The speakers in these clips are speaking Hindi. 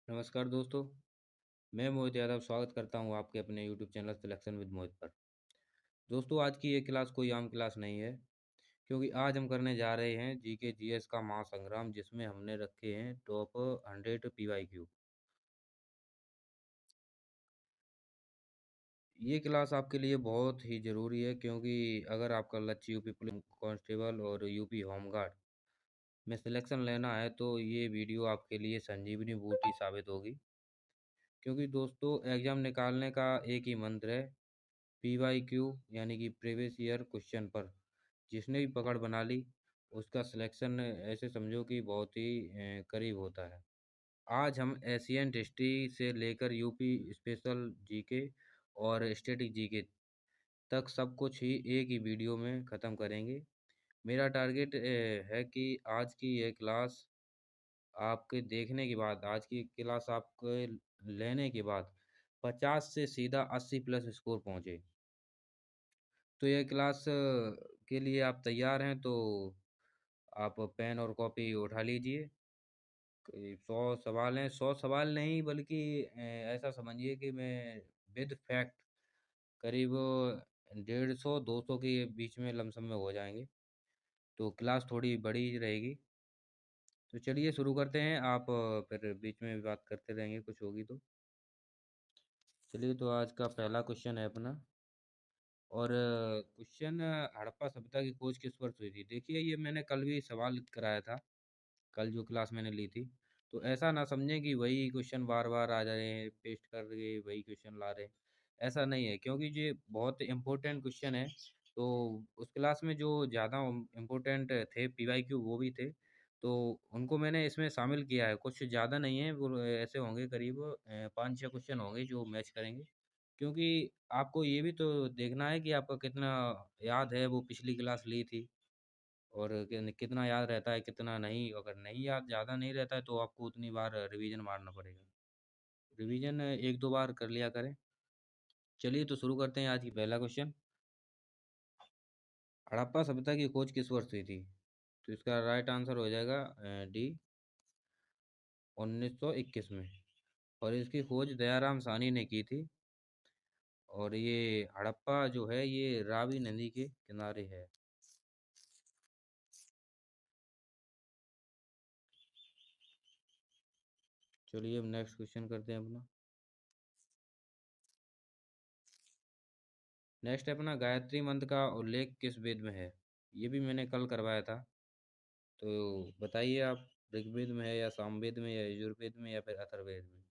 नमस्कार दोस्तों। मैं मोहित यादव स्वागत करता हूं आपके अपने यूट्यूब चैनल सिलेक्शन विद मोहित पर। दोस्तों, आज की ये क्लास कोई आम क्लास नहीं है, क्योंकि आज हम करने जा रहे हैं जीके जीएस का महासंग्राम, जिसमें हमने रखे हैं टॉप 100 पीवाईक्यू। ये क्लास आपके लिए बहुत ही ज़रूरी है, क्योंकि अगर आपका लक्ष्य यूपी पुलिस कांस्टेबल और यूपी होमगार्ड में सिलेक्शन लेना है, तो ये वीडियो आपके लिए संजीवनी बूटी साबित होगी। क्योंकि दोस्तों, एग्ज़ाम निकालने का एक ही मंत्र है, पीवाईक्यू, यानी कि प्रीवियस ईयर क्वेश्चन पर जिसने भी पकड़ बना ली, उसका सिलेक्शन ऐसे समझो कि बहुत ही करीब होता है। आज हम एशियन हिस्ट्री से लेकर यूपी स्पेशल जीके और स्टैटिक जीके तक सब कुछ ही एक ही वीडियो में ख़त्म करेंगे। मेरा टारगेट है कि आज की ये क्लास आपके देखने के बाद, आज की क्लास आपके लेने के बाद 50 से सीधा 80 प्लस स्कोर पहुँचे। तो ये क्लास के लिए आप तैयार हैं, तो आप पेन और कॉपी उठा लीजिए। करीब 100 सवाल हैं, 100 सवाल नहीं, बल्कि ऐसा समझिए कि मैं विद फैक्ट करीब 150 200 के बीच में लमसम में हो जाएंगे। तो क्लास थोड़ी बड़ी रहेगी। तो चलिए शुरू करते हैं। आप फिर बीच में भी बात करते रहेंगे, कुछ होगी तो। चलिए, तो आज का पहला क्वेश्चन है अपना। और क्वेश्चन, हड़प्पा सभ्यता की खोज किस वर्ष हुई थी? देखिए, ये मैंने कल भी सवाल कराया था, कल जो क्लास मैंने ली थी। तो ऐसा ना समझें कि वही क्वेश्चन बार बार आ जा रहे हैं, पेस्ट कर के वही क्वेश्चन ला रहे हैं। ऐसा नहीं है, क्योंकि ये बहुत इम्पोर्टेंट क्वेश्चन है। तो उस क्लास में जो ज़्यादा इम्पोर्टेंट थे पीवाईक्यू वो भी थे, तो उनको मैंने इसमें शामिल किया है। कुछ ज़्यादा नहीं है, वो ऐसे होंगे करीब 5-6 क्वेश्चन होंगे जो मैच करेंगे। क्योंकि आपको ये भी तो देखना है कि आपका कितना याद है, वो पिछली क्लास ली थी, और कितना याद रहता है, कितना नहीं। अगर नहीं याद, ज़्यादा नहीं रहता है, तो आपको उतनी बार रिवीजन मारना पड़ेगा। रिवीजन 1-2 बार कर लिया करें। चलिए, तो शुरू करते हैं आज की पहला क्वेश्चन। हड़प्पा सभ्यता की खोज किस वर्ष हुई थी? तो इसका राइट आंसर हो जाएगा डी, 1921 में। और इसकी खोज दयाराम साहनी ने की थी। और ये हड़प्पा जो है, ये रावी नदी के किनारे है। चलिए, अब नेक्स्ट क्वेश्चन करते हैं अपना। नेक्स्ट है अपना, गायत्री मंत्र का उल्लेख किस वेद में है? ये भी मैंने कल करवाया था। तो बताइए आप, ऋग्वेद में है या सामवेद में या यजुर्वेद में या फिर अथर्ववेद में?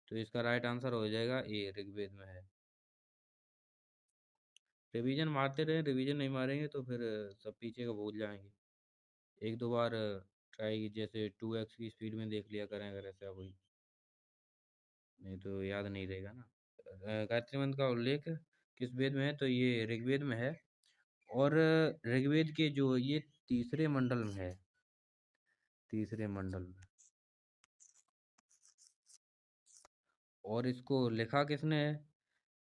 तो इसका राइट आंसर हो जाएगा ए, ऋग्वेद में है। रिवीजन मारते रहे, रिवीजन नहीं मारेंगे तो फिर सब पीछे का भूल जाएंगे। 1-2 बार ट्राई, जैसे 2x की स्पीड में देख लिया करें, अगर ऐसा कोई, नहीं तो याद नहीं रहेगा ना। गायत्री मंत्र का उल्लेख किस वेद में है? तो ये ऋग्वेद में है। और ऋग्वेद के जो ये तीसरे मंडल में है, तीसरे मंडल में। और इसको लिखा किसने है?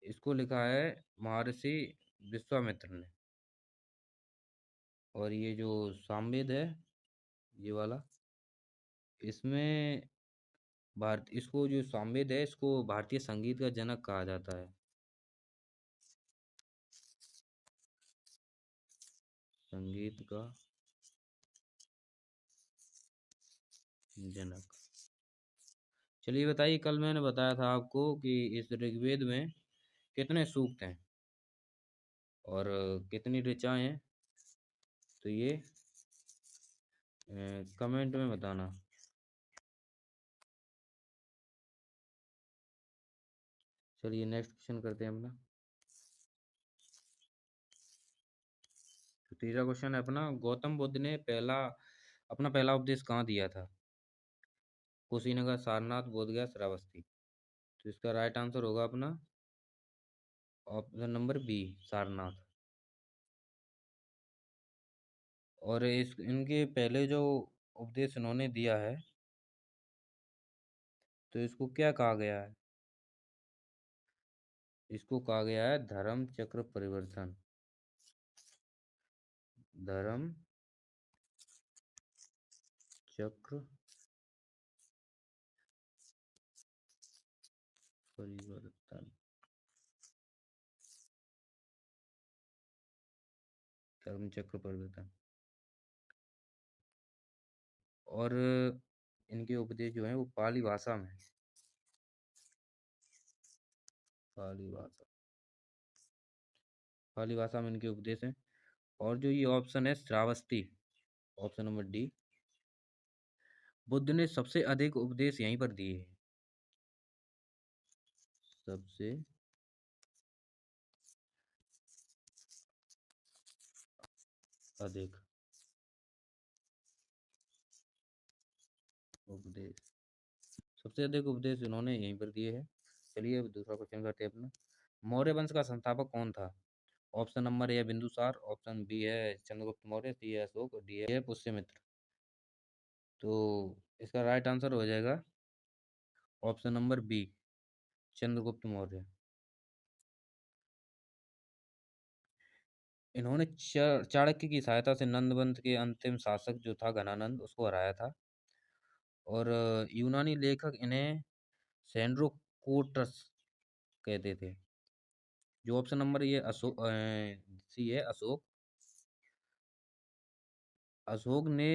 इसको लिखा है महर्षि विश्वामित्र ने। और ये जो सामवेद है, ये वाला, इसमें भारत, इसको जो सामवेद है, इसको भारतीय संगीत का जनक कहा जाता है। संगीत का जनक। चलिए बताइए, कल मैंने बताया था आपको कि इस ऋग्वेद में कितने सूक्त हैं और कितनी ऋचाएं हैं? तो ये कमेंट में बताना। चलिए, नेक्स्ट क्वेश्चन करते हैं अपना। तो तीसरा क्वेश्चन है अपना, गौतम बुद्ध ने अपना पहला उपदेश कहाँ दिया था? कुशीनगर, सारनाथ, बोधगया, श्रावस्ती। तो इसका राइट आंसर होगा अपना ऑप्शन नंबर बी, सारनाथ। और इस इनके पहले जो उपदेश इन्होंने दिया है, तो इसको क्या कहा गया है? इसको कहा गया है धर्म चक्र परिवर्तन। धर्म चक्र परिवर्तन, धर्म चक्र परिवर्तन। और इनके उपदेश जो हैं वो पाली भाषा में है। पाली भाषा, पाली भाषा में इनके उपदेश हैं। और जो ये ऑप्शन है Shravasti, option number D, Buddha ने सबसे अधिक उपदेश यहीं पर दिए हैं। सबसे अधिक उपदेश, सबसे अधिक उपदेश इन्होंने यहीं पर दिए हैं। चलिए अब दूसरा क्वेश्चन करते हैं अपना। मौर्य वंश का संस्थापक कौन था? ऑप्शन नंबर ए है बिंदुसार, ऑप्शन बी है चंद्रगुप्त मौर्य, सी है अशोक, डी है पुष्यमित्र। तो इसका राइट आंसर हो जाएगा option number B, Chandragupta Maurya. इन्होंने चाणक्य की सहायता से नंद वंश के अंतिम शासक जो था घनानंद, उसको हराया था। और यूनानी लेखक इन्हें सेंड्रोकोटस कहते थे। जो ऑप्शन नंबर ये अशोक सी है अशोक, अशोक ने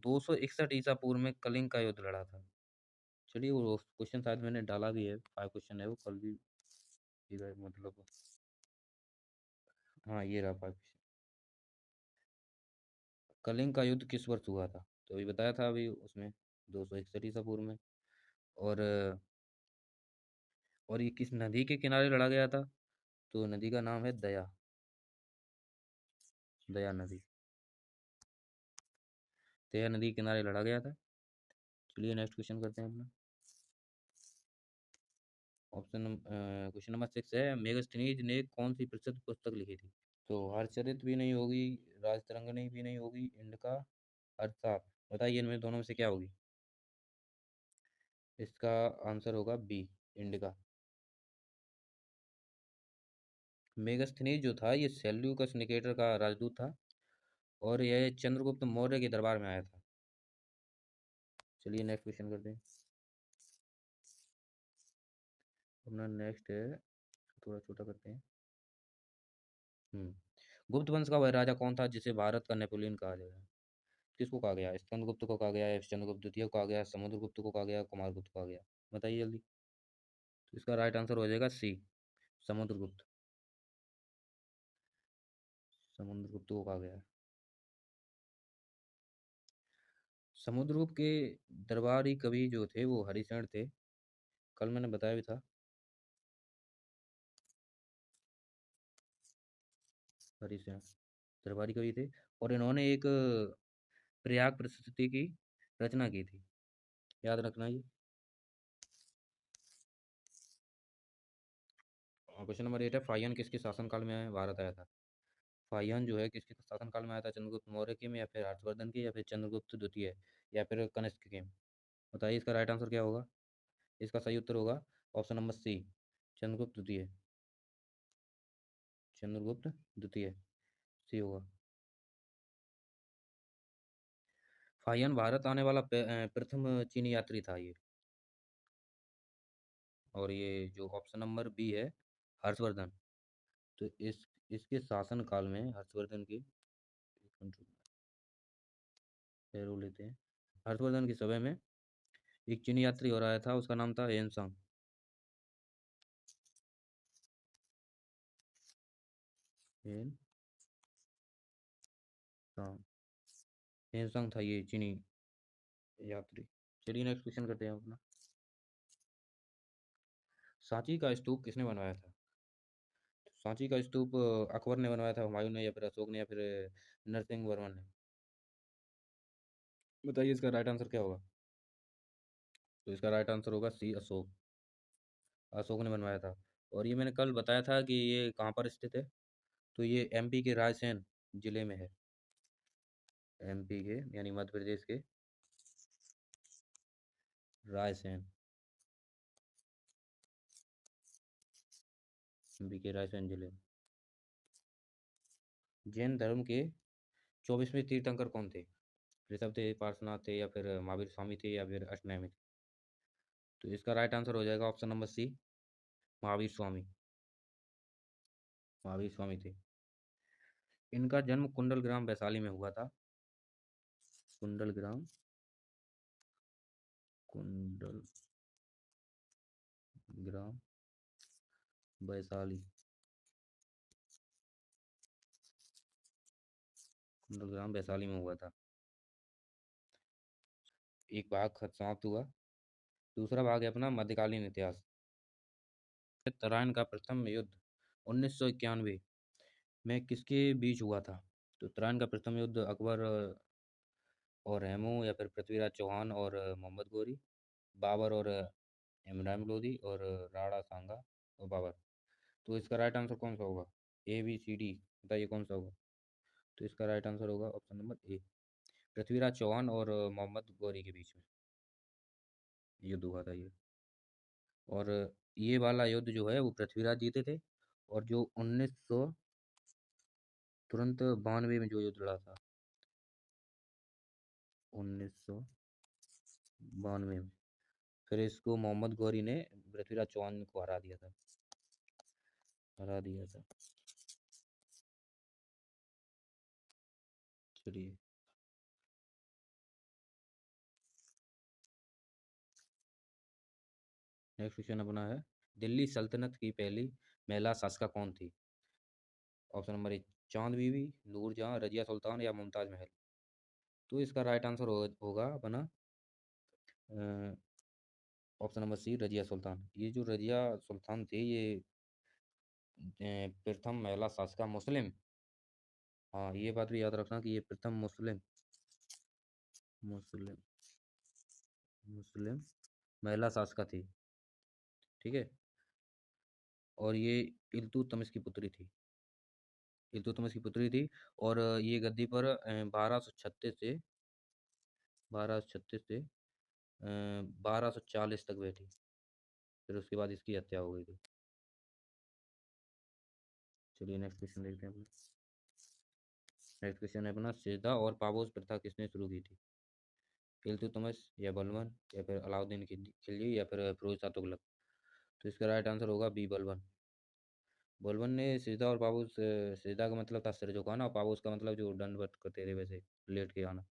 261 ईसा पूर्व में कलिंग का युद्ध लड़ा था। चलिए वो क्वेश्चन शायद मैंने डाला भी है, 5 क्वेश्चन है वो, कल भी इधर मतलब। हाँ ये रहा 5 क्वेश्चन। कलिंग का युद्ध किस वर्ष हुआ था? तो अभी बताया था अभी उसमें, 261 ईसा पूर्व में। और और ये किस नदी के किनारे लड़ा गया था? तो नदी का नाम है दया, दया नदी। दया नदी के किनारे लड़ा गया था। चलिए नेक्स्ट क्वेश्चन करते हैं अपना। क्वेश्चन नंबर 6 है, मेगास्थनीज ने कौन सी प्रसिद्ध पुस्तक लिखी थी? तो हरचरित भी नहीं होगी, राजतरंगिणी भी नहीं होगी, इंडिका, अर्थात, बताइए इनमें दोनों में से क्या होगी? इसका आंसर होगा बी, इंडिका। मेगास्थनीज जो था ये सेल्यूकस निकेटर का राजदूत था, और यह चंद्रगुप्त मौर्य के दरबार में आया था। चलिए नेक्स्ट क्वेश्चन करते हैं अपना। नेक्स्ट है, थोड़ा छोटा करते हैं। हम्म गुप्त वंश का वह राजा कौन था जिसे भारत का नेपोलियन कहा गया है? किसको कहा गया? स्कंदगुप्त को कहा गया है, चंद्रगुप्त द्वितीय को कहा गया, समुद्रगुप्त को कहा गया, कुमारगुप्त को कहा गया? बताइए जल्दी। तो इसका राइट आंसर हो जाएगा सी, समुद्रगुप्त। समुद्रगुप्त को कहा गया है। समुद्रगुप्त के दरबारी कवि जो थे वो हरिशरण थे, कल मैंने बताया भी था। हरिशरण दरबारी कवि थे, और इन्होंने एक प्रयाग प्रशस्ति की रचना की थी, याद रखना ये। क्वेश्चन नंबर 8 है, फाहियन किसके शासनकाल में भारत आया था? फाहियन जो है किसके शासनकाल में आया था? चंद्रगुप्त मौर्य के में, या फिर हर्षवर्धन के, या फिर चंद्रगुप्त द्वितीय, या फिर कनिष्क के? बताइए इसका राइट आंसर क्या होगा? इसका सही उत्तर होगा ऑप्शन नंबर सी, चंद्रगुप्त द्वितीय। चंद्रगुप्त द्वितीय सी होगा। फाहियन भारत आने वाला प्रथम चीनी यात्री था ये। और ये जो ऑप्शन नंबर बी है, हर्षवर्धन, तो इसके शासन काल में हर्षवर्धन की, पैरों लेते हैं, हर्षवर्धन के समय में एक चीनी यात्री और आया था, उसका नाम था हेनसांग। हेनसांग, हेनसांग था ये चीनी यात्री। चलिए नेक्स्ट क्वेश्चन करते हैं अपना। सांची का स्तूप किसने बनवाया था? सांची का स्तूप अकबर ने बनवाया था, हुमायूं ने, या फिर अशोक ने, या फिर नरसिंह वर्मन ने? बताइए इसका राइट आंसर क्या होगा? तो इसका राइट आंसर होगा सी, अशोक। अशोक ने बनवाया था। और ये मैंने कल बताया था कि ये कहाँ पर स्थित है। तो ये एमपी के रायसेन जिले में है। एमपी के यानी मध्य प्रदेश के रायसेन, एमपी के रायसेन जिले में। जैन धर्म के 24वें तीर्थंकर कौन थे? ऋषभ थे, पार्श्वनाथ थे, या फिर महावीर स्वामी थे, या फिर अष्टनेमी थे? तो इसका राइट आंसर हो जाएगा ऑप्शन नंबर सी, महावीर स्वामी। महावीर स्वामी थे। इनका जन्म कुंडलग्राम वैशाली में हुआ था। कुंडलग्राम, कुंडलग्राम वैशाली, कुंडलग्राम वैशाली में हुआ था। एक भाग समाप्त हुआ। दूसरा भाग है अपना मध्यकालीन इतिहास। तराइन का प्रथम युद्ध 1991 में किसके बीच हुआ था? तो तराइन का प्रथम युद्ध अकबर और हेमू, या फिर पृथ्वीराज चौहान और मोहम्मद गोरी, बाबर और इमरान लोधी, और राणा सांगा और बाबर। तो इसका राइट आंसर कौन सा होगा? ए बी सी डी, बताइए कौन सा होगा? तो इसका राइट आंसर होगा option number A, Prithviraj Chauhan और मोहम्मद गौरी के बीच में युद्ध हुआ था ये। और ये वाला युद्ध जो है वो पृथ्वीराज जीते थे। और जो 1900 तुरंत 92 में जो युद्ध लड़ा था, 1992 में, फिर इसको मोहम्मद गौरी ने पृथ्वीराज चौहान को हरा दिया था। हरा दिया था। चलिए, नेक्स्ट क्वेश्चन अपना है, दिल्ली सल्तनत की पहली महिला शासिका कौन थी? ऑप्शन नंबर ए, चांद बीबी, नूरजहां, रजिया सुल्तान या मुमताज महल। तो इसका राइट आंसर होगा अपना ऑप्शन नंबर सी, रजिया सुल्तान। ये जो रजिया सुल्तान थे, ये प्रथम महिला शासिका मुस्लिम। हाँ, ये बात भी याद रखना कि ये प्रथम मुस्लिम मुस्लिम मुस्लिम महिला शासिका थी। ठीक है। और ये इल्तुतमिश की पुत्री थी। इल्तुतमिश की पुत्री थी। और ये गद्दी पर 1236 से 1236 से 1240 तक बैठी। फिर उसके बाद इसकी हत्या हो गई थी। चलिए, नेक्स्ट क्वेश्चन देखते हैं अपना। नेक्स्ट क्वेश्चन है अपना, सिजदा और पापोश प्रथा किसने शुरू की थी? इल्तुतमिश, या बलबन, या फिर अलाउद्दीन खिलजी, या फिर फिरोज शाह तुगलक। तो इसका राइट आंसर होगा बी, बलबन। बलबन ने सिजदा और पापोश, सिजदा का मतलब था सिर झुकाना, और पापोश का मतलब जो दंडवत करते थे वैसे लेट के आना।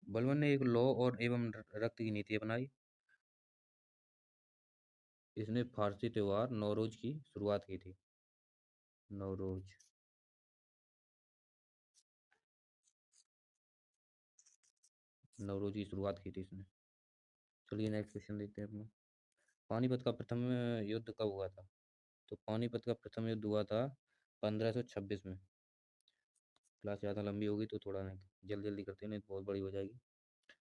बलबन ने एक लौ और एवं रक्त की नीति अपनाई। इसने फारसी त्योहार नौरोज की शुरुआत की थी। नौरोज, नौरोज की शुरुआत की थी इसने। चलिए, नेक्स्ट क्वेश्चन देखते हैं अपना। पानीपत का प्रथम युद्ध कब हुआ था? तो पानीपत का प्रथम युद्ध हुआ था 1526 में। क्लास ज़्यादा लंबी होगी तो थोड़ा नहीं, जल्दी जल्दी करते हैं, नहीं तो बहुत बड़ी हो जाएगी।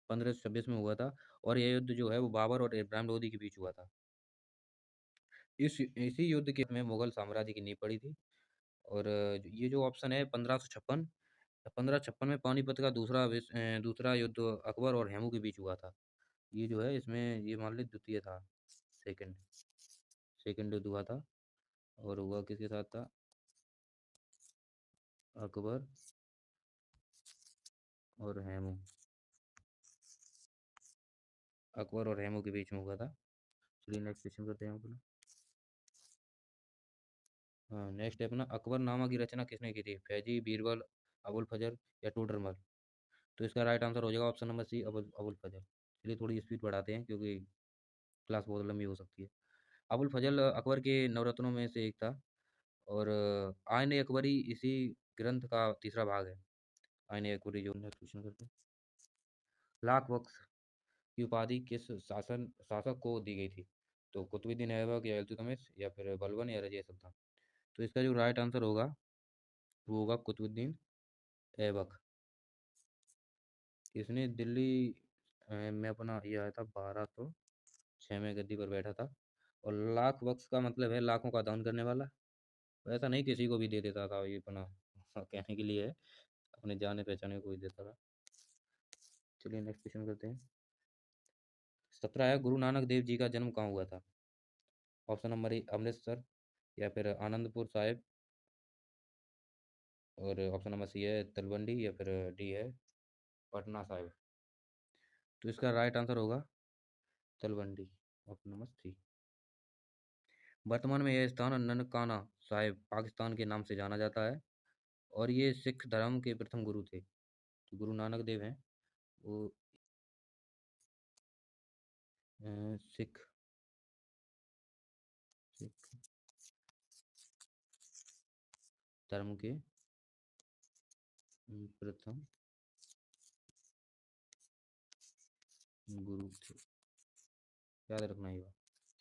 1526 में हुआ था। और यह युद्ध जो है वो बाबर और इब्राहिम लोदी के बीच हुआ था। इसी युद्ध के में मुगल साम्राज्य की नींव पड़ी थी। और ये जो ऑप्शन है 1556, 1556 में पानीपत का दूसरा युद्ध अकबर और हेमू के बीच हुआ था। ये जो है इसमें ये मान ली द्वितीय था। सेकंड सेकंड युद्ध हुआ था। और हुआ किसके साथ था? अकबर और हेमू। अकबर और हेमू के बीच में हुआ था। चलिए, नेक्स्ट क्वेश्चन करते हैं अपना। हाँ, नेक्स्ट है अपना, अकबरनामा की रचना किसने की थी? फैजी, बीरबल, अबुल फजल, या टोडरमल। तो इसका राइट आंसर हो जाएगा option number C, Abul Abul Fazal. चलिए, थोड़ी स्पीड बढ़ाते हैं क्योंकि क्लास बहुत लंबी हो सकती है। अबुल फजल अकबर के नवरत्नों में से एक था। और आयन अकबरी इसी ग्रंथ का तीसरा भाग है। आयन अकबरी जो नेक्स्ट क्वेश्चन करते हैं, लाख वक्त की उपाधि किस शासक को दी गई थी? तो कुतुबुद्दीन ऐबक, या इल्तुतमिश, या फिर बलबन, या रजिया सुल्तान। तो इसका जो राइट आंसर होगा वो होगा कुतुबुद्दीन ऐबक। इसने दिल्ली में अपना ये आया था 1206 में गद्दी पर बैठा था। और लाख वक्स का मतलब है लाखों का दान करने वाला। वैसा नहीं किसी को भी दे देता था ये अपना, कहने के लिए है, अपने जाने पहचाने को ही देता था। चलिए, नेक्स्ट क्वेश्चन करते हैं। 17 गुरु नानक देव जी का जन्म कहाँ हुआ था? ऑप्शन नंबर ए, अमृतसर, या फिर आनंदपुर साहिब, और ऑप्शन नंबर सी है तलवंडी, या फिर डी है पटना साहिब। तो इसका राइट आंसर होगा तलवंडी, ऑप्शन नंबर सी। वर्तमान में यह स्थान ननकाना साहिब पाकिस्तान के नाम से जाना जाता है। और ये सिख धर्म के प्रथम गुरु थे, तो गुरु नानक देव हैं वो। सिख सिख धर्म के प्रथम गुरु थे, याद रखना ये बात।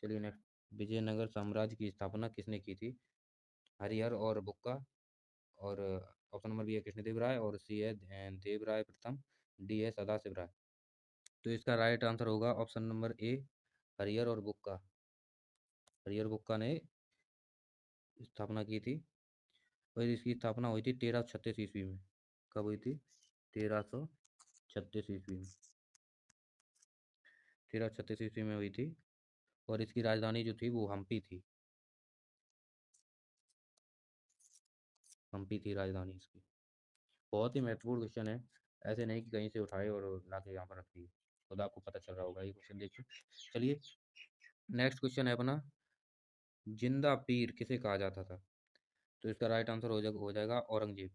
चलिए नेक्स्ट। विजयनगर साम्राज्य की स्थापना किसने की थी? हरिहर और बुक्का। और ऑप्शन नंबर बी है कृष्णदेव राय, और सी है देव राय प्रथम, डी है सदाशिव राय। तो इसका राइट आंसर होगा ऑप्शन नंबर ए, हरिहर और बुक्का। हरिहर बुक्का ने स्थापना की थी। और इसकी स्थापना हुई थी 1336 ईस्वी में। कब हुई थी? 1336 ईस्वी में। 1336 ईस्वी में हुई थी। और इसकी राजधानी जो थी वो हम्पी थी। हम्पी थी राजधानी इसकी। बहुत ही महत्वपूर्ण क्वेश्चन है। ऐसे नहीं कि कहीं से उठाए और लाके यहाँ पर रख दिए। खुद आपको पता चल रहा होगा ये क्वेश्चन देखिए। चलिए नेक्स्ट क्वेश्चन है अपना, जिंदा पीर किसे कहा जाता था? तो इसका राइट आंसर हो जाएगा Aurangzeb.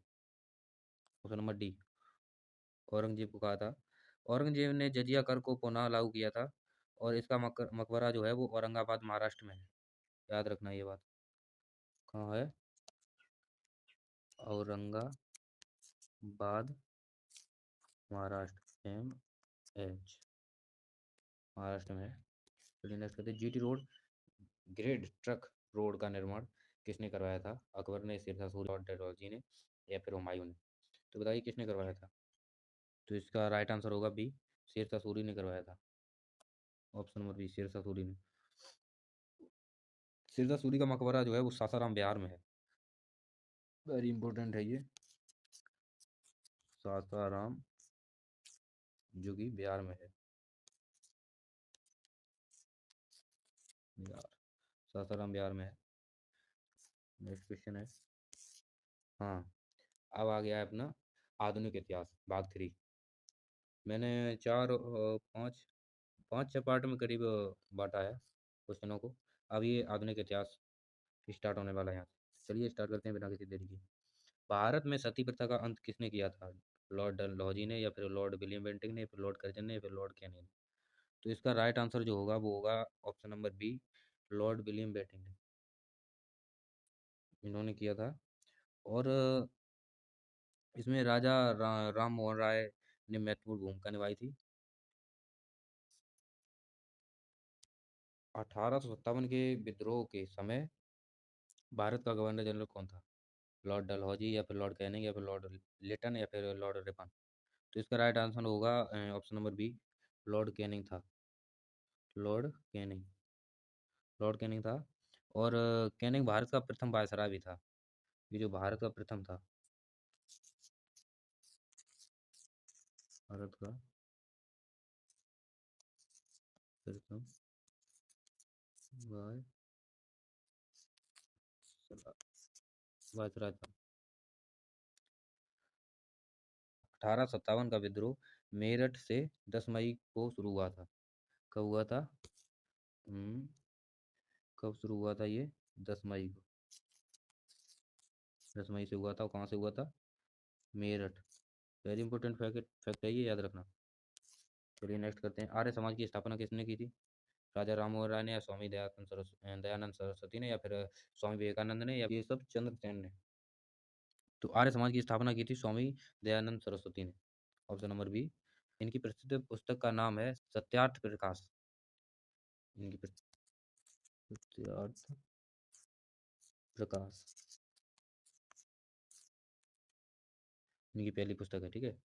Option number D, Aurangzeb को कहा था। औरंगजेब ने जजिया कर को पुनः लागू किया था। और इसका मकबरा जो है वो औरंगाबाद महाराष्ट्र में है। याद रखना ये बात। कहाँ है? औरंगाबाद महाराष्ट्र, एच महाराष्ट्र में है। चलिए नेक्स्ट करते हैं, GT road grade truck road का निर्माण किसने करवाया था? अकबर ने, शेरशाह सूरी और डलहौजी ने, या फिर हुमायूं ने? तो बताइए किसने करवाया था? तो इसका राइट आंसर होगा बी, शेरशाह सूरी ने करवाया था। Option number B, Shershah Suri ने। शेरशाह सूरी का मकबरा जो है वो सासाराम बिहार में है। वेरी इंपॉर्टेंट है ये। सासाराम, जो कि बिहार में है। बिहार, सासाराम बिहार में है। नेक्स्ट क्वेश्चन है। हाँ, अब आ गया है अपना आधुनिक इतिहास भाग 3। मैंने पाँच पाँच छः पार्ट में करीब बांटा है क्वेश्चनों को। अब ये आधुनिक इतिहास स्टार्ट होने वाला है यहाँ से। चलिए स्टार्ट करते हैं बिना किसी देरी के। भारत में सती प्रथा का अंत किसने किया था? लॉर्ड डलहौजी ने, या फिर लॉर्ड विलियम बेंटिंक ने, या फिर लॉर्ड कर्जन ने, या फिर लॉर्ड कैनिंग ने? तो इसका राइट आंसर जो होगा वो होगा option number B, Lord William Bentinck ने। इन्होंने किया था। और इसमें राम मोहन राय ने महत्वपूर्ण भूमिका निभाई थी। 1857 के विद्रोह के समय भारत का गवर्नर जनरल कौन था? लॉर्ड डलहौजी, या फिर लॉर्ड कैनिंग, या फिर लॉर्ड लिटन, या फिर लॉर्ड रिपन? तो इसका राइट आंसर होगा option number B, Lord Canning था। लॉर्ड कैनिंग, लॉर्ड कैनिंग था। और कैनिंग भारत का प्रथम वायसराय भी था। ये जो भारत का प्रथम था, भारत का प्रथम वायसराय था। 1857 का विद्रोह मेरठ से 10 मई को शुरू हुआ था। कब हुआ था? हम्म, कब शुरू हुआ था ये? 10 मई को। 10 मई से हुआ था। और कहाँ से हुआ था? Meerut. Very important fact fact है ये, याद रखना। चलिए नेक्स्ट करते हैं, आर्य समाज की स्थापना किसने की थी? राजा राममोहन राय ने, या स्वामी दयानंद सरस्वती ने, या फिर स्वामी विवेकानंद ने, या ये सब चंद्रसेन ने? तो आर्य समाज की स्थापना की थी स्वामी दयानंद सरस्वती ने। Option number B. इनकी प्रसिद्ध पुस्तक का नाम है सत्यार्थ प्रकाश। इनकी सत्यार्थ प्रकाश इनकी पहली पुस्तक है, ठीक है।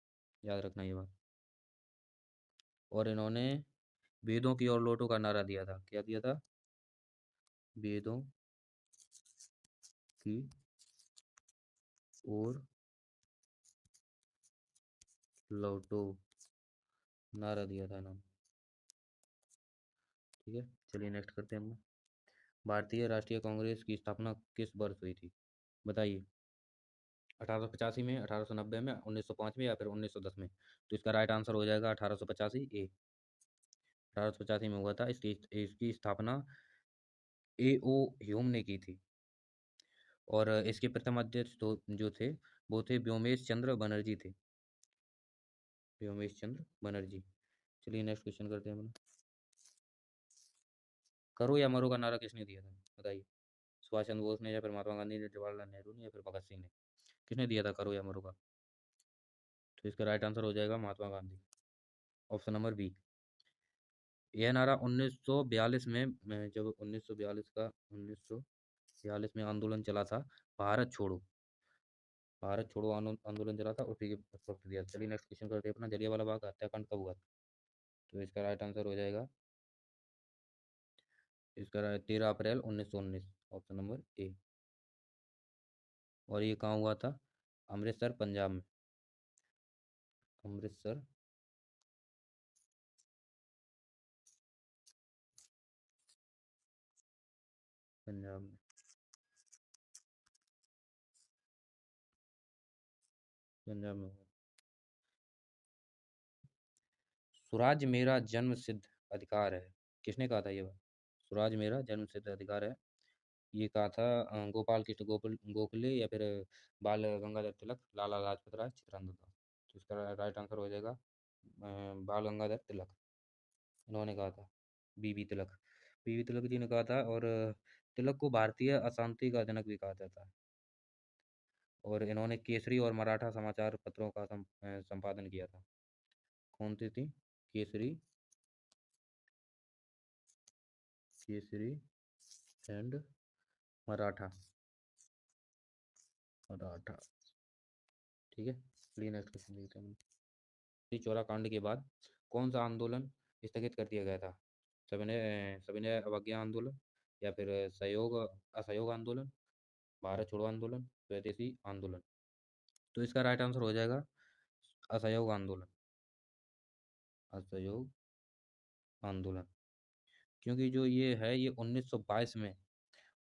याद रखना ये बात। और इन्होंने वेदों की ओर लौटो का नारा दिया था। क्या दिया था? वेदों की ओर लौटो, नारा दिया था इन्होंने, ठीक है। चलिए नेक्स्ट करते हैं हम। भारतीय राष्ट्रीय कांग्रेस की स्थापना किस वर्ष हुई थी? बताइए। 1885 में, 1890 में, 1905 में, या फिर 1910 में? तो इसका राइट आंसर हो जाएगा 1885 ए। 1885 में हुआ था। इसकी इसकी स्थापना ए.ओ. ह्यूम ने की थी। और इसके प्रथम अध्यक्ष जो थे, वो थे व्योमेश चंद्र बनर्जी थे। व्योमेश चंद्र बनर्जी। चलिए नेक्स्ट क्वेश्चन करते हैं अपना। करो या मरो का नारा किसने दिया था? बताइए। सुभाष चंद्र बोस ने, या फिर महात्मा गांधी ने, जवाहरलाल नेहरू ने, या फिर भगत सिंह ने? किसने दिया था करो या मरो का? तो इसका राइट आंसर हो जाएगा Mahatma Gandhi. Option number B. यह नारा 1942 में जब 1942 में आंदोलन चला था, भारत छोड़ो, भारत छोड़ो आंदोलन चला था, उसी के वक्त दिया। चलिए नेक्स्ट क्वेश्चन करते हैं अपना। जलियांवाला बाग हत्याकांड कब हुआ था? तो इसका राइट आंसर हो जाएगा, इसका 13 अप्रैल 1919, ऑप्शन नंबर ए। और ये कहाँ हुआ था? अमृतसर, पंजाब में। अमृतसर, पंजाब में। पंजाब में हुआ। स्वराज मेरा जन्म सिद्ध अधिकार है, किसने कहा था ये बात? स्वराज मेरा जन्म सिद्ध अधिकार है, ये कहा था गोपाल कृष्ण गोखले, या फिर बाल गंगाधर तिलक, लाला लाजपत राय, चित्तरंजन दास। तो इसका राइट आंसर हो जाएगा बाल गंगाधर तिलक। इन्होंने कहा था, बीबी तिलक। बीबी तिलक जी ने कहा था। और तिलक को भारतीय अशांति का जनक भी कहा जाता है। और इन्होंने केसरी और मराठा समाचार पत्रों का संपादन किया था। कौन सी थी? केसरी, केसरी एंड मराठा, मराठा। ठीक है। चलिए नेक्स्ट क्वेश्चन देखते हैं। चौरा कांड के बाद कौन सा आंदोलन स्थगित कर दिया गया था? सविनय सविनय अवज्ञा आंदोलन, या फिर सहयोग असहयोग आंदोलन, भारत छोड़ो आंदोलन, स्वदेशी आंदोलन? तो इसका राइट आंसर हो जाएगा असहयोग आंदोलन। असहयोग आंदोलन। क्योंकि जो ये है, ये 1922 में,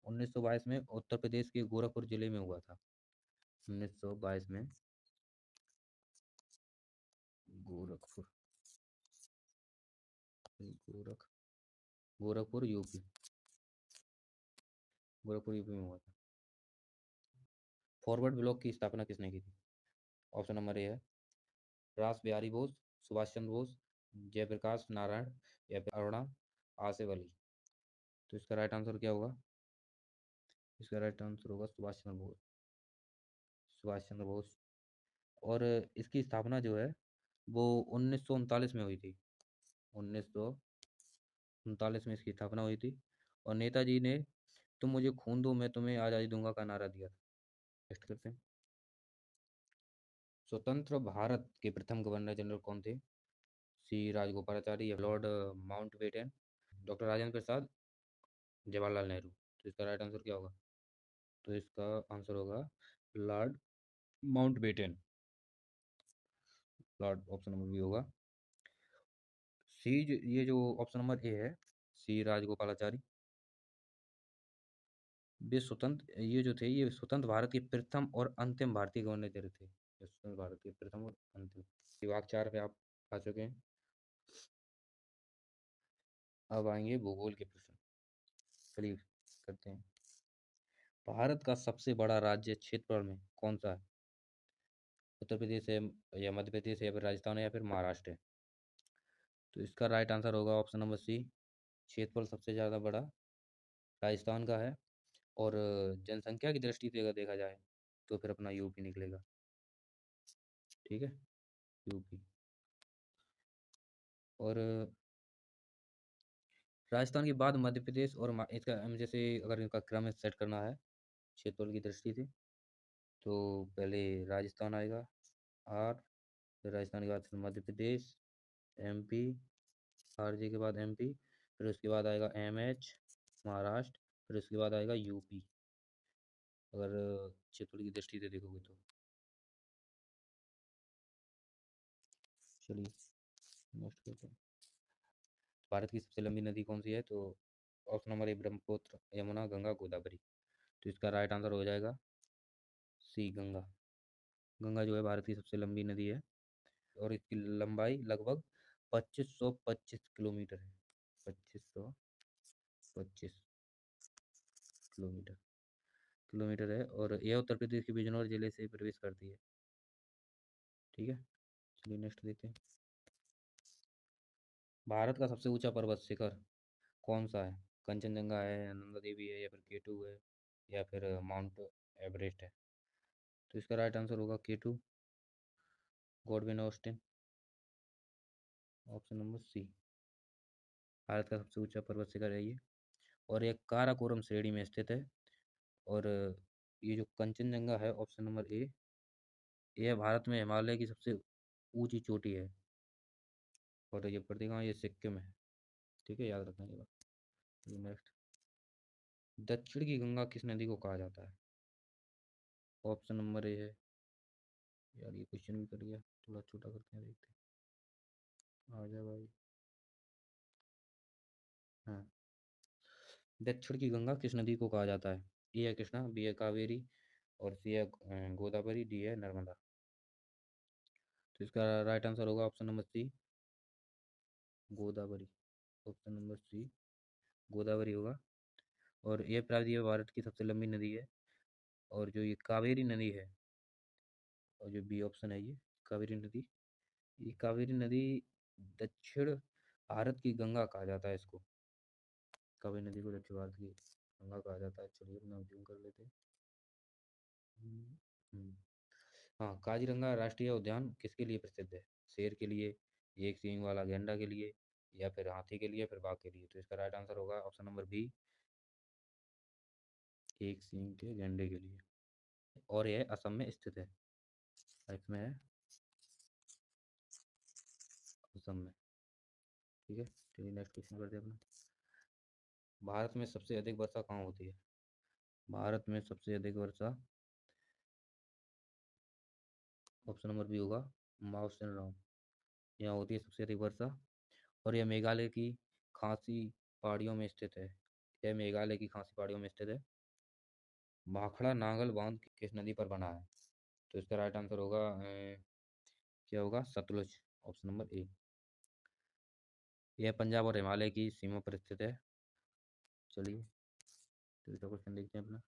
1922 में उत्तर प्रदेश के गोरखपुर जिले में हुआ था। 1922 में गोरखपुर, गोरख गोरखपुर यूपी, गोरखपुर यूपी में हुआ था। फॉरवर्ड ब्लॉक की स्थापना किसने की थी? ऑप्शन नंबर ए है रास बिहारी बोस, सुभाष चंद्र बोस, जयप्रकाश नारायण, या फिर अरुणा आसिफ अली? तो इसका राइट आंसर क्या होगा? इसका राइट आंसर होगा सुभाष चंद्र बोस। सुभाष चंद्र बोस। और इसकी स्थापना जो है, वो 1939 में हुई थी। 1939 में इसकी स्थापना हुई थी। और नेताजी ने तुम मुझे खून दो मैं तुम्हें आज़ादी दूंगा का नारा दिया था। नेक्स्ट करते हैं। स्वतंत्र भारत के प्रथम गवर्नर जनरल कौन थे? सी राजगोपालाचारी, या Lord Mountbatten, doctor Rajendra Prasad, Jawaharlal Nehru? तो इसका राइट आंसर क्या होगा? तो इसका आंसर होगा Lord Mountbatten. Lord, option number B होगा। सी ये जो ऑप्शन नंबर ए है, सी राजगोपालाचारी, वे स्वतंत्र, ये जो थे, ये स्वतंत्र भारत के प्रथम और अंतिम भारतीय गवर्नर जनरल थे। ये स्वतंत्र भारत के प्रथम और अंतिम। विभाग 4 पे आप आ चुके हैं। अब आएंगे भूगोल के प्रश्न। चलिए करते हैं। भारत का सबसे बड़ा राज्य क्षेत्रफल में कौन सा है? उत्तर प्रदेश है, या मध्य प्रदेश है, या फिर राजस्थान है, या फिर महाराष्ट्र है? तो इसका राइट आंसर होगा ऑप्शन नंबर सी। क्षेत्रफल सबसे ज़्यादा बड़ा राजस्थान का है। और जनसंख्या की दृष्टि से अगर देखा जाए, तो फिर अपना यूपी निकलेगा। ठीक है, यूपी। और राजस्थान के बाद मध्य प्रदेश और इसका जैसे अगर इनका क्रम सेट करना है क्षेत्रफल की दृष्टि से, तो पहले राजस्थान आएगा, आर, फिर राजस्थान के बाद फिर Madhya Pradesh, MP, R J के बाद एमपी, फिर उसके बाद आएगा एमएच, महाराष्ट्र, फिर उसके बाद आएगा यूपी, अगर क्षेत्रफल की दृष्टि से देखोगे तो। चलिए नेक्स्ट करते हैं। भारत की सबसे लंबी नदी कौन सी है? तो ऑप्शन नंबर ए ब्रह्मपुत्र, यमुना, गंगा, गोदावरी। तो इसका राइट आंसर हो जाएगा सी, गंगा। गंगा जो है भारत की सबसे लंबी नदी है। और इसकी लंबाई लगभग 2525 किलोमीटर है। 2525। किलोमीटर किलोमीटर है, और यह उत्तर प्रदेश के बिजनौर जिले से प्रवेश करती है। ठीक है, चलिए नेक्स्ट देखते हैं। भारत का सबसे ऊंचा पर्वत शिखर कौन सा है? कंचनजंगा है, नंदा देवी है, या फिर केटू है, या फिर माउंट एवरेस्ट है? तो इसका राइट आंसर होगा K two, Godwin Austen, option number C. Bharat का सबसे ऊंचा पर्वत शिखर है ये, और ये काराकोरम श्रेणी में स्थित है। और ये जो कंचनजंगा है, ऑप्शन नंबर ए, यह भारत में हिमालय की सबसे ऊंची चोटी है। और ये पड़ती कहाँ है? ये सिक्किम है। ठीक है, याद रखना ये बात। नेक्स्ट, दक्षिण की गंगा किस नदी को कहा जाता है? ऑप्शन नंबर ए है, यार ये क्वेश्चन भी कर दिया, थोड़ा छोटा करते हैं, देखते हैं। आ जा भाई। हाँ, दक्षिण की गंगा किस नदी को कहा जाता है? ए है कृष्णा, बी है कावेरी, और सी है गोदावरी, डी है नर्मदा। तो इसका राइट आंसर होगा option number C, Godavari. Option number C, Godavari होगा। और यह प्रायद्वीप भारत की सबसे लंबी नदी है। और जो ये कावेरी नदी है, और जो बी ऑप्शन है ये कावेरी नदी, ये कावेरी नदी दक्षिण भारत की गंगा कहा जाता है इसको। कावेरी नदी को दक्षिण भारत की गंगा कहा जाता है। चलिए अपना जूम कर लेते हैं। हम्म, हम्म। हाँ, काजीरंगा राष्ट्रीय उद्यान किसके लिए प्रसिद्ध है? शेर के लिए, एक सींग वाला गैंडा के लिए, या फिर हाथी के लिए, या फिर बाघ के लिए? तो इसका राइट आंसर होगा ऑप्शन नंबर बी, एक सींग के गैंडे के लिए। और यह असम में स्थित है। इसमें है असम में। ठीक है, चलिए नेक्स्ट क्वेश्चन करते हैं अपना। भारत में सबसे अधिक वर्षा कहाँ होती है? भारत में सबसे अधिक वर्षा, ऑप्शन नंबर बी होगा, माउसेन राम, यहाँ होती है सबसे अधिक वर्षा। और यह मेघालय की खासी पहाड़ियों में स्थित है। यह मेघालय की खासी पहाड़ियों में स्थित है। भाखड़ा नागल बांध किस नदी पर बना है? तो इसका राइट आंसर होगा क्या होगा? Sutlej, option number A. यह पंजाब और हिमालय की सीमा पर स्थित है। चलिए, दूसरा क्वेश्चन देखते हैं अपना।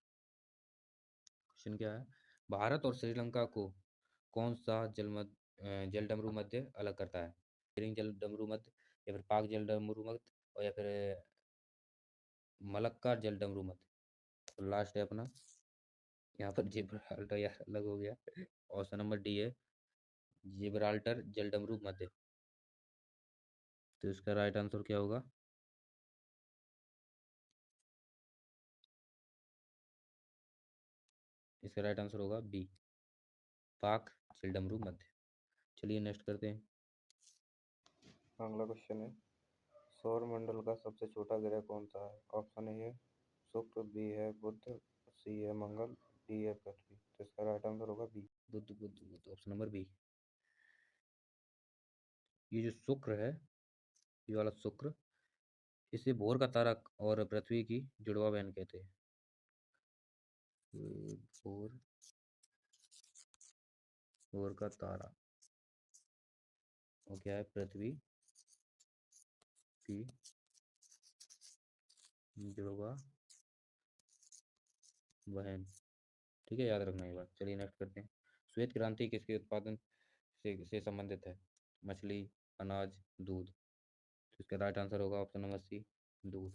क्वेश्चन क्या है? भारत और श्रीलंका को कौन सा जलडमरू मध्य अलग करता है? बेरिंग जलडमरू मध्य, या फिर पाक जलडमरू मध्य, और या फिर मलक्का जलडमरू मध्य? तो लास्ट है अपना, यहाँ पर जिब्राल्टर यार अलग हो गया। ऑप्शन नंबर डी है, जिब्राल्टर जलडमरू मध्य। तो इसका राइट आंसर क्या होगा? इसका राइट आंसर होगा बी, पाक जलडमरू मध्य। चलिए नेक्स्ट करते हैं। अगला क्वेश्चन है, सौर मंडल का सबसे छोटा ग्रह कौन सा है? ऑप्शन ए है शुक्र, बी है बुध, सी है मंगल, डी है पृथ्वी। तो इसका राइट आंसर होगा बी, बुध बुध बुध, ऑप्शन नंबर बी। ये जो शुक्र है, ये वाला शुक्र, इसे भोर का तारा और पृथ्वी की जुड़वा बहन कहते हैं। भोर, भोर का तारा, और क्या है? पृथ्वी की जुड़वा बहन। ठीक है, याद रखना ये बात। चलिए नेक्स्ट करते हैं। श्वेत क्रांति किसके उत्पादन से संबंधित है? मछली, अनाज, दूध? तो इसका राइट आंसर होगा ऑप्शन नंबर सी, दूध।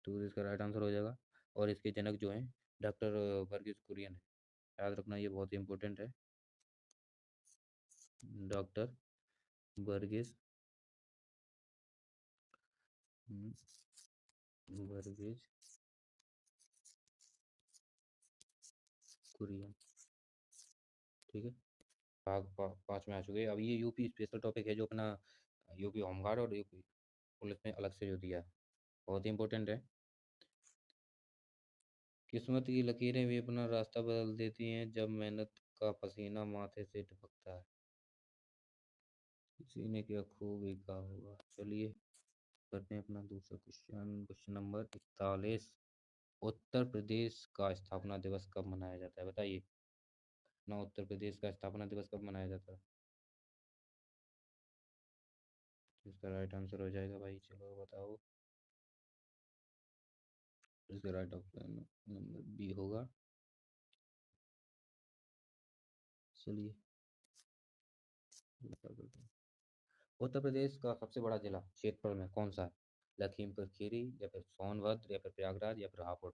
दूध इसका राइट आंसर हो जाएगा। और इसके जनक जो हैं, डॉक्टर वर्गीज कुरियन है। याद रखना, ये बहुत ही इंपॉर्टेंट है। डॉक्टर वर्गीज, वर्गीज कुरियन। ठीक है, पाँच में आ चुके हैं। अब ये यूपी स्पेशल टॉपिक है, जो अपना यूपी होमगार्ड और यूपी पुलिस में अलग से जो दिया है, बहुत ही इंपॉर्टेंट है। किस्मत की लकीरें भी अपना रास्ता बदल देती हैं जब मेहनत का पसीना माथे से टपकता है। किसी ने क्या खूब लिखा होगा। चलिए करते हैं अपना दूसरा question. Question number 41, Uttar Pradesh का स्थापना दिवस कब मनाया जाता है? बताइए, अपना उत्तर प्रदेश का स्थापना दिवस कब मनाया जाता है? तो इसका राइट आंसर हो जाएगा भाई, चलो बताओ। इसका राइट ऑप्शन नंबर बी होगा। चलिए उत्तर प्रदेश का सबसे बड़ा जिला क्षेत्रफल में कौन सा है? लखीमपुर खीरी या फिर सोनभद्र या फिर प्रयागराज या फिर हापुड़।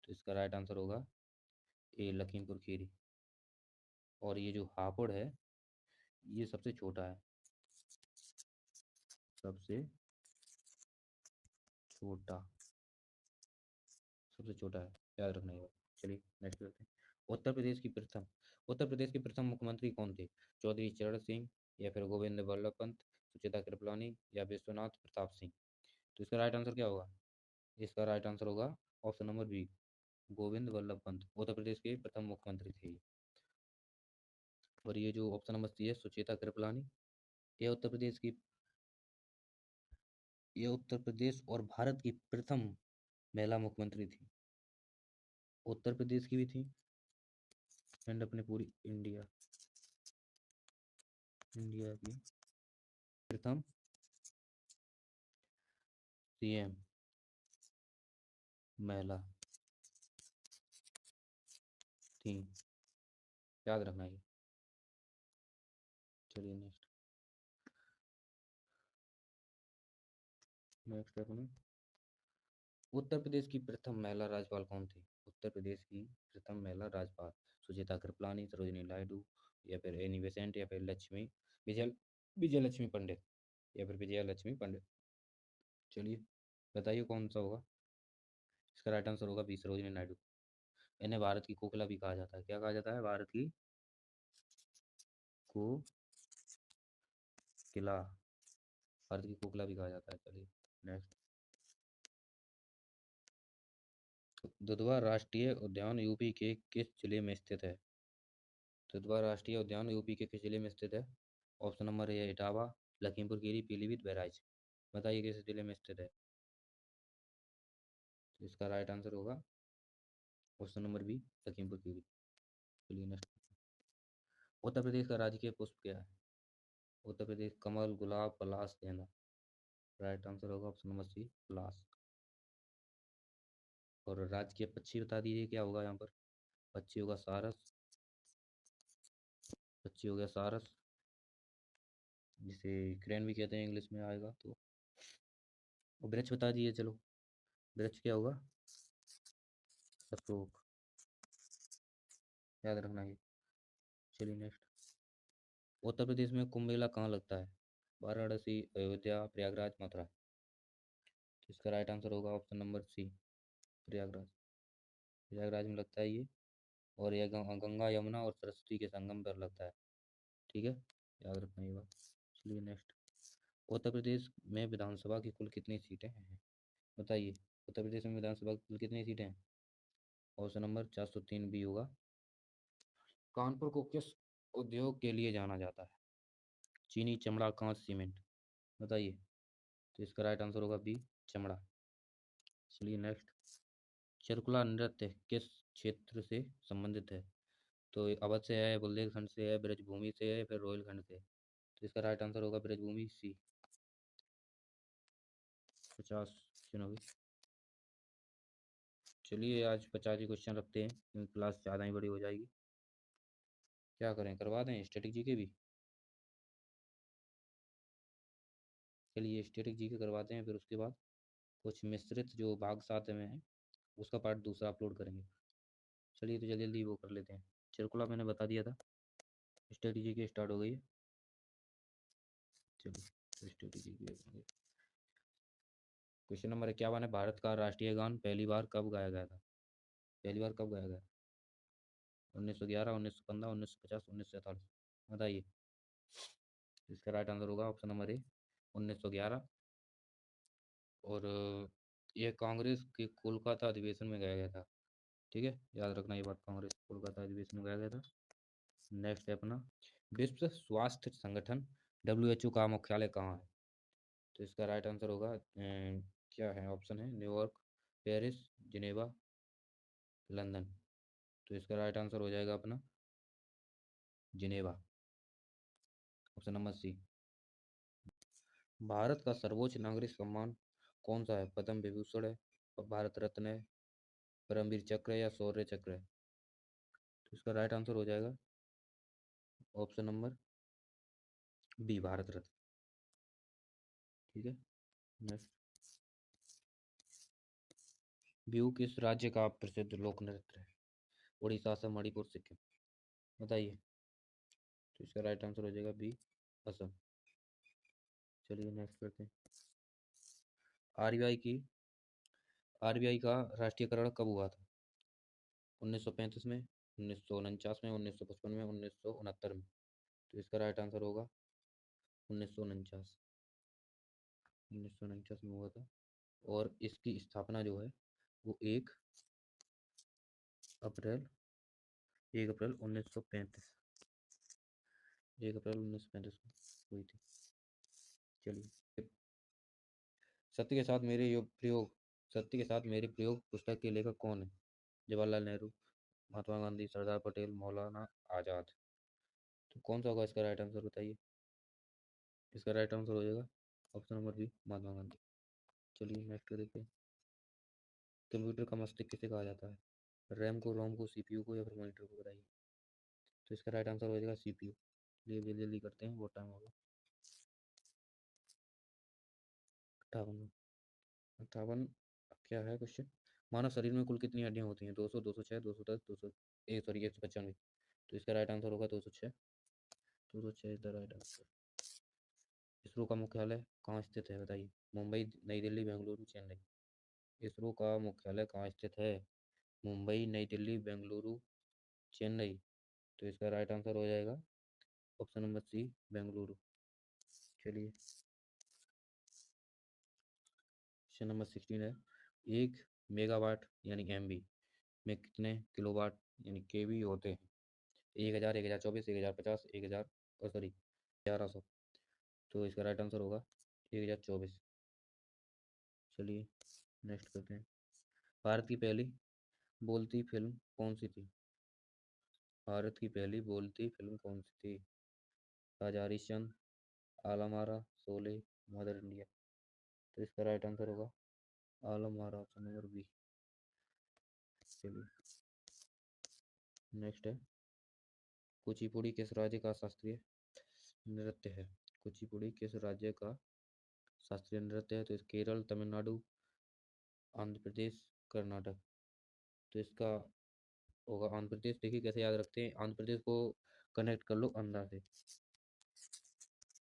तो इसका राइट आंसर होगा ए लखीमपुर खीरी। और ये जो हापुड़ है ये सबसे छोटा है, सबसे छोटा, सबसे छोटा है, याद रखना ये बात। चलिए नेक्स्ट करते हैं। उत्तर प्रदेश की प्रथम उत्तर प्रदेश के प्रथम मुख्यमंत्री कौन थे? चौधरी चरण सिंह या फिर गोविंद बल्लभ पंत, सुचेता कृपलानी या विश्वनाथ प्रताप सिंह। तो इसका राइट आंसर क्या होगा? इसका राइट आंसर होगा option number B, Govind Ballabh Pant Uttar Pradesh के प्रथम मुख्यमंत्री थे। और ये जो ऑप्शन नंबर सी है सुचेता कृपलानी, ये उत्तर प्रदेश की, ये उत्तर प्रदेश और भारत की प्रथम महिला मुख्यमंत्री थी। उत्तर प्रदेश की भी थी एंड अपने पूरी इंडिया इंडिया की प्रथम सीएम महिला थी, याद रखना ये। चलिए नेक्स्ट नेक्स्ट अपने उत्तर प्रदेश की प्रथम महिला राज्यपाल कौन थी? उत्तर प्रदेश की प्रथम महिला राज्यपाल सुचेता कृपलानी, सरोजिनी नायडू या फिर एनी बेसेंट या फिर लक्ष्मी विजय विजय लक्ष्मी पंडित या फिर विजया लक्ष्मी पंडित। चलिए बताइए कौन सा होगा? इसका राइट आंसर होगा बी सरोजिनी नायडू। इन्हें भारत की कोकिला भी कहा जाता है। क्या कहा जाता है? भारत की कोकिला, भारत की कोकिला भी कहा जाता है। चलिए नेक्स्ट। दुधवा राष्ट्रीय उद्यान यूपी के किस जिले में स्थित है? दुधवा राष्ट्रीय उद्यान यूपी के किस जिले में स्थित है? ऑप्शन नंबर ए है इटावा, लखीमपुर खीरी, पीलीभीत, बहराइच। बताइए किस जिले में स्थित है? तो इसका राइट आंसर होगा option number B, Lakhimpur Kheri. चलिए नेक्स्ट। उत्तर प्रदेश का राजकीय पुष्प क्या है? उत्तर प्रदेश कमल, गुलाब, पलाश, गेंदा। राइट आंसर होगा ऑप्शन नंबर सी, पलाश। और राज्य के पक्षी बता दीजिए क्या होगा यहाँ पर? पक्षी होगा सारस, पक्षी हो गया सारस, जिसे क्रेन भी कहते हैं इंग्लिश में आएगा तो। और वृक्ष बता दीजिए चलो, वृक्ष क्या होगा? अशोक, याद रखना ये। चलिए नेक्स्ट। उत्तर प्रदेश में कुंभ मेला कहाँ लगता है? वाराणसी, अयोध्या, प्रयागराज, मथुरा। तो इसका राइट आंसर होगा option number C, Prayagraj. Prayagraj में लगता है ये। और यह गंगा यमुना और सरस्वती के संगम पर लगता है। ठीक है, याद रखना ये बात। चलिए नेक्स्ट। उत्तर प्रदेश में विधानसभा की कुल कितनी सीटें हैं? बताइए, उत्तर प्रदेश में विधानसभा की कुल कितनी सीटें हैं? ऑप्शन नंबर 403 बी होगा। कानपुर को किस उद्योग के लिए जाना जाता है? चीनी, चमड़ा, कांच, सीमेंट। बताइए। तो इसका राइट आंसर होगा बी, चमड़ा। चलिए नेक्स्ट। चरकुला नृत्य किस क्षेत्र से संबंधित है? तो अवध से है, बुंदेलखंड से है, ब्रजभूमि से है, फिर रोहिलखंड से। तो इसका राइट आंसर होगा ब्रजभूमि, सी। 50 क्वेश्चन हो गए। चलिए आज 50 ही क्वेश्चन रखते हैं क्योंकि क्लास ज़्यादा ही बड़ी हो जाएगी। क्या करें, करवा दें स्टैटिक जी के भी? चलिए स्टैटिक जी के करवाते हैं, फिर उसके बाद कुछ मिश्रित जो भाग साथ में है उसका पार्ट दूसरा अपलोड करेंगे। चलिए तो जल्दी जल्दी वो कर लेते हैं। चिरकुला मैंने बता दिया था। स्ट्रेटेजी की स्टार्ट हो गई है। चलिए स्ट्रेटेजी की देखेंगे। क्वेश्चन नंबर 51 है, भारत का राष्ट्रीय गान पहली बार कब गाया गया था? पहली बार कब गाया गया? 1911, 1915, 1950, 1947। बताइए। इसका राइट आंसर होगा ऑप्शन नंबर ए, 1911। और ये कांग्रेस के कोलकाता अधिवेशन में गाया गया था। ठीक है, याद रखना ये बात, कांग्रेस कोलकाता अधिवेशन में गाया गया था। नेक्स्ट है अपना, विश्व स्वास्थ्य संगठन WHO का मुख्यालय कहाँ है? तो इसका राइट आंसर होगा क्या है ऑप्शन है, न्यूयॉर्क, पेरिस, जिनेवा, लंदन। तो इसका राइट आंसर हो जाएगा अपना Geneva, option number C. Bharat का सर्वोच्च नागरिक सम्मान कौन सा है? पद्म विभूषण है, भारत रत्न है, परमवीर चक्र या शौर्य चक्र है? तो इसका राइट आंसर हो जाएगा option number B, Bharat Ratna. ठीक है, नेक्स्ट। बिहू किस राज्य का प्रसिद्ध लोक नृत्य है? उड़ीसा, असम, मणिपुर, सिक्किम। बताइए। तो इसका राइट आंसर हो जाएगा बी, असम। चलिए नेक्स्ट करते हैं। आरबीआई की आरबीआई का राष्ट्रीयकरण कब हुआ था? 1935 में, 1949 में, 1955 में, 1969 में। तो इसका राइट आंसर होगा 1949। 1949 में हुआ था। और इसकी स्थापना जो है वो 1 अप्रैल 1 अप्रैल 1935, 1 अप्रैल 1935 को हुई थी। चलिए। सत्य के साथ मेरे योग प्रयोग सत्य के साथ मेरे प्रयोग पुस्तक के लेखक कौन है? जवाहरलाल नेहरू, महात्मा गांधी, सरदार पटेल, मौलाना आजाद। तो कौन सा होगा इसका राइट आंसर, बताइए। इसका राइट आंसर हो जाएगा option number B, Mahatma Gandhi. चलिए नेक्स्ट देखते हैं। कंप्यूटर का मस्तिष्क किसे कहा जाता है? रैम को, रोम को, सीपीयू को, या फिर मॉनिटर को? बताइए। तो इसका राइट आंसर हो जाएगा सीपीयू। चलिए जल्दी जल्दी करते हैं, बहुत टाइम होगा। 58। 58। क्या है क्वेश्चन? मानव शरीर में कुल कितनी हड्डियां होती हैं? 200, 206, 210, 200, सॉरी 195। तो इसका राइट आंसर होगा 206। 206 is the right answer. ISRO का मुख्यालय कहाँ स्थित है? बताइए। मुंबई, नई दिल्ली, बेंगलुरु, चेन्नई। इसरो का मुख्यालय कहाँ स्थित है? मुंबई, नई दिल्ली, बेंगलुरु, चेन्नई। तो इसका राइट आंसर हो जाएगा ऑप्शन नंबर सी, बेंगलुरु। चलिए, क्वेश्चन नंबर 16 है। 1 मेगावाट यानी एमबी में कितने किलोवाट यानी केवी होते हैं? 1000, 1024, 1050, 1000, और सॉरी 1100। तो इसका राइट आंसर होगा 1024। चलिए नेक्स्ट करते हैं। भारत की पहली बोलती फिल्म कौन सी थी? भारत की पहली बोलती फिल्म कौन सी थी? राजा हरिश्चंद्र, आलम आरा, शोले, मदर इंडिया। तो इसका राइट आंसर होगा Alam Ara, option number B. चलिए नेक्स्ट है। कुचिपुड़ी किस राज्य का शास्त्रीय नृत्य है? कुचिपुड़ी किस राज्य का शास्त्रीय नृत्य है? तो इस केरल, तमिलनाडु, आंध्र प्रदेश, कर्नाटक। तो इसका होगा आंध्र प्रदेश। देखिए कैसे याद रखते हैं, आंध्र प्रदेश को कनेक्ट कर लो अंधा से।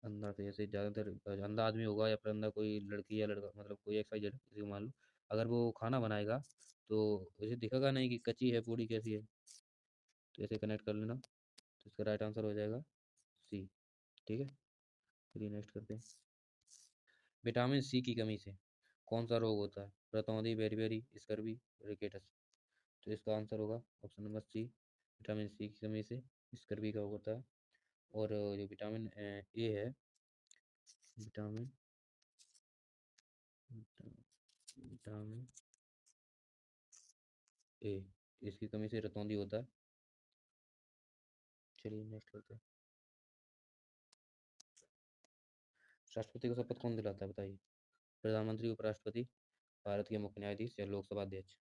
अंधा से जैसे ज़्यादातर अंधा आदमी होगा या फिर अंधा कोई लड़की या लड़का, मतलब कोई XYZ किसी को मान लो। अगर वो खाना बनाएगा तो उसे दिखेगा नहीं कि कच्ची है पूड़ी कैसी है। तो ऐसे कनेक्ट कर लेना। तो इसका राइट आंसर हो जाएगा सी। ठीक है, चलिए नेक्स्ट करते हैं। विटामिन सी की कमी से कौन सा रोग होता है? रतौंधी, बेरीबेरी, स्कर्वी, रिकेटस। तो इसका आंसर होगा option number C, vitamin C की कमी से स्कर्वी का रोग होता है। और जो विटामिन ए है, विटामिन विटामिन ए, इसकी कमी से रतौंधी होता है। चलिए नेक्स्ट करते हैं। राष्ट्रपति को शपथ कौन दिलाता है? बताइए। प्रधानमंत्री, उपराष्ट्रपति, भारत के मुख्य न्यायाधीश, या लोकसभा अध्यक्ष।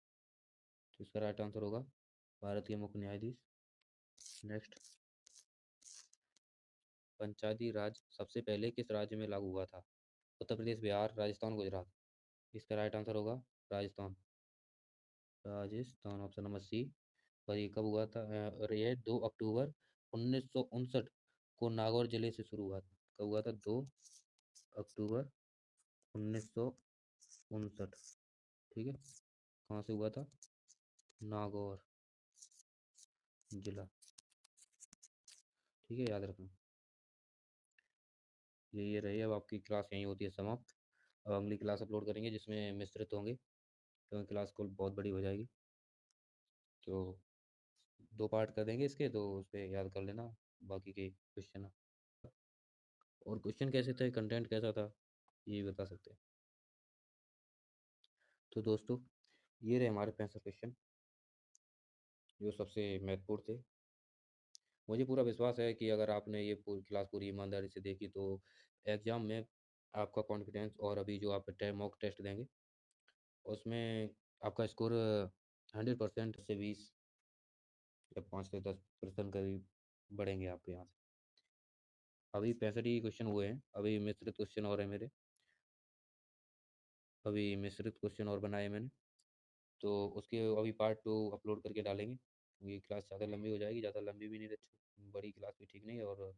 तो इसका राइट आंसर होगा भारत के मुख्य न्यायाधीश। नेक्स्ट। पंचायती राज सबसे पहले किस राज्य में लागू हुआ था? उत्तर प्रदेश, बिहार, राजस्थान, गुजरात। इसका राइट आंसर होगा Rajasthan. Rajasthan, option number C. और ये कब हुआ था? और ये 2 अक्टूबर 1959 को नागौर जिले से शुरू हुआ था। कब हुआ था? 2 अक्टूबर 1959। ठीक है, कहाँ से हुआ था? नागौर जिला। ठीक है, याद रखना। ये रही, अब आपकी क्लास यहीं होती है समाप्त। अब अगली क्लास अपलोड करेंगे जिसमें मिश्रित होंगे, क्योंकि क्लास को बहुत बड़ी हो जाएगी। तो 2 पार्ट कर देंगे इसके, तो उस पर याद कर लेना बाकी के क्वेश्चन। और क्वेश्चन कैसे थे, कंटेंट कैसा था, ये भी बता सकते हैं। तो दोस्तों, ये रहे हमारे 65 क्वेश्चन जो सबसे महत्वपूर्ण थे। मुझे पूरा विश्वास है कि अगर आपने ये पूरी क्लास पूरी ईमानदारी से देखी तो एग्ज़ाम में आपका कॉन्फिडेंस, और अभी जो आप मॉक टेस्ट देंगे उसमें आपका स्कोर 100% से 20 या 5 से 10% करीब बढ़ेंगे आपके यहाँ से। अभी 65 ही क्वेश्चन हुए हैं, अभी मिश्रित क्वेश्चन और है मेरे। अभी मिश्रित क्वेश्चन और बनाए मैंने, तो उसके अभी पार्ट 2 अपलोड करके डालेंगे। ये क्लास ज़्यादा लंबी हो जाएगी, ज़्यादा लंबी भी नहीं रही, बड़ी क्लास भी ठीक नहीं है, और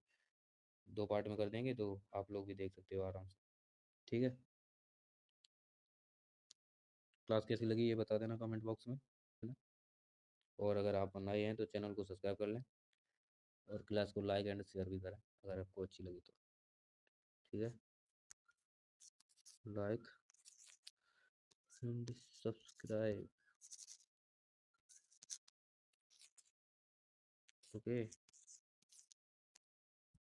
2 पार्ट में कर देंगे तो आप लोग भी देख सकते हो आराम से। ठीक है, क्लास कैसी लगी ये बता देना कमेंट बॉक्स में, है ना। और अगर आप नए हैं तो चैनल को सब्सक्राइब कर लें, और क्लास को लाइक एंड शेयर भी करें अगर आपको अच्छी लगी तो। ठीक है, लाइक एंड सब्सक्राइब। ओके।